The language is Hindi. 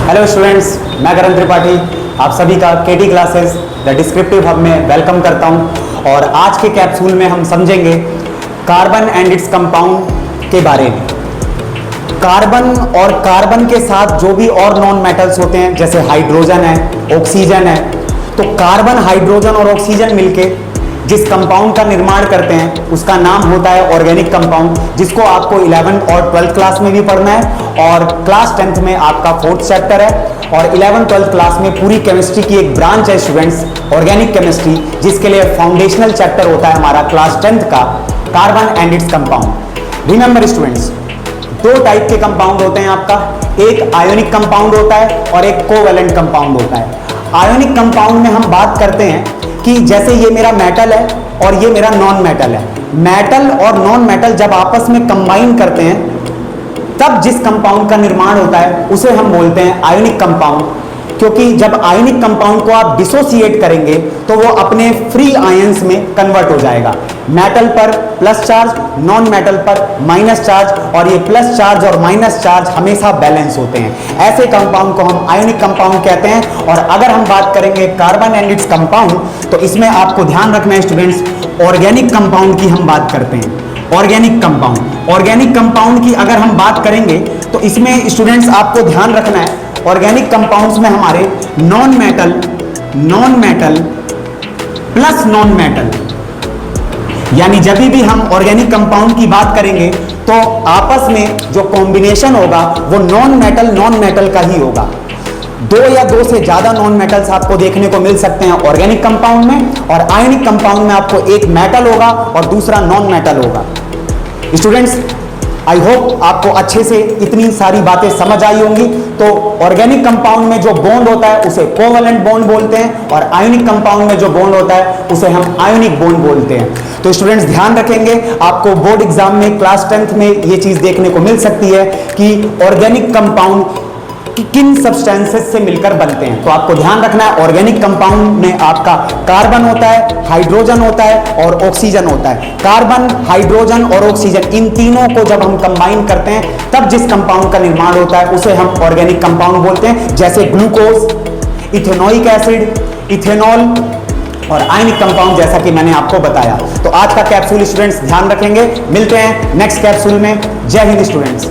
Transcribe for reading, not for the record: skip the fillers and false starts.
हेलो स्टूडेंट्स, मैं करण त्रिपाठी आप सभी का केटी क्लासेस द डिस्क्रिप्टिव हब में वेलकम करता हूं। और आज के कैप्सूल में हम समझेंगे कार्बन एंड इट्स कंपाउंड के बारे में। कार्बन और कार्बन के साथ जो भी और नॉन मेटल्स होते हैं, जैसे हाइड्रोजन है, ऑक्सीजन है, तो कार्बन, हाइड्रोजन और ऑक्सीजन मिलके जिस कंपाउंड का निर्माण करते हैं उसका नाम होता है ऑर्गेनिक कंपाउंड, जिसको आपको 11th और 12th क्लास में भी पढ़ना है और क्लास 10th में आपका 4th चैप्टर है। और 11th 12th क्लास में पूरी केमिस्ट्री की एक ब्रांच है स्टूडेंट्स, ऑर्गेनिक केमिस्ट्री, जिसके लिए फाउंडेशनल चैप्टर होता है हमारा क्लास 10th का carbon and its compound. Remember students, दो टाइप के कंपाउंड होते हैं आपका, एक आयोनिक कंपाउंड होता है और एक कोवैलेंट कंपाउंड होता है। आयोनिक कंपाउंड में हम बात करते हैं कि जैसे ये मेरा मेटल है और ये मेरा नॉन मेटल है। मेटल और नॉन मेटल जब आपस में कंबाइन करते हैं तब जिस कंपाउंड का निर्माण होता है उसे हम बोलते हैं आयोनिक कंपाउंड, क्योंकि जब आयोनिक कंपाउंड को आप डिसोसिएट करेंगे तो वो अपने फ्री आयंस में कन्वर्ट हो जाएगा। मेटल पर प्लस चार्ज, नॉन मेटल पर माइनस चार्ज, और ये प्लस चार्ज और माइनस चार्ज हमेशा बैलेंस होते हैं। ऐसे कंपाउंड को हम आयोनिक कंपाउंड कहते हैं। और अगर हम बात करेंगे कार्बन एंड इट्स कंपाउंड, तो इसमें आपको ध्यान रखना है स्टूडेंट्स, ऑर्गेनिक कंपाउंड की हम बात करते हैं। ऑर्गेनिक कंपाउंड की अगर हम बात करेंगे तो इसमें स्टूडेंट्स आपको ध्यान रखना है, ऑर्गेनिक कंपाउंड्स में हमारे non metal plus non metal, यानी जब भी हम ऑर्गेनिक कंपाउंड की बात करेंगे तो आपस में जो कॉम्बिनेशन होगा वो नॉन मेटल का ही होगा। दो या दो से ज्यादा नॉन मेटल्स आपको देखने को मिल सकते हैं ऑर्गेनिक कंपाउंड में, और आयोनिक कंपाउंड में आपको एक मेटल होगा और दूसरा नॉन मेटल होगा। स्टूडेंट्स, आई होप आपको अच्छे से इतनी सारी बातें समझ आई होंगी। तो ऑर्गेनिक कंपाउंड में जो बॉन्ड होता है उसे कोवैलेंट बॉन्ड बोलते हैं, और आयोनिक कंपाउंड में जो बॉन्ड होता है उसे हम आयोनिक बॉन्ड बोलते हैं। तो स्टूडेंट्स ध्यान रखेंगे, आपको बोर्ड एग्जाम में क्लास 10th में ये चीज देखने को मिल सकती है कि ऑर्गेनिक कंपाउंड किन सब्सटेंसेस से मिलकर बनते हैं। तो आपको ध्यान रखना है, ऑर्गेनिक कंपाउंड में आपका कार्बन होता है, हाइड्रोजन होता है और ऑक्सीजन होता है। कार्बन, हाइड्रोजन और ऑक्सीजन, इन तीनों को जब हम कंबाइन करते हैं तब जिस कंपाउंड का निर्माण होता है उसे हम ऑर्गेनिक कंपाउंड बोलते हैं, जैसे ग्लूकोज, इथेनोइक एसिड, इथेनॉल और आयनिक कंपाउंड, जैसा कि मैंने आपको बताया। तो आज का कैप्सूल स्टूडेंट्स ध्यान रखेंगे। मिलते हैं नेक्स्ट कैप्सूल में। जय हिंद स्टूडेंट्स।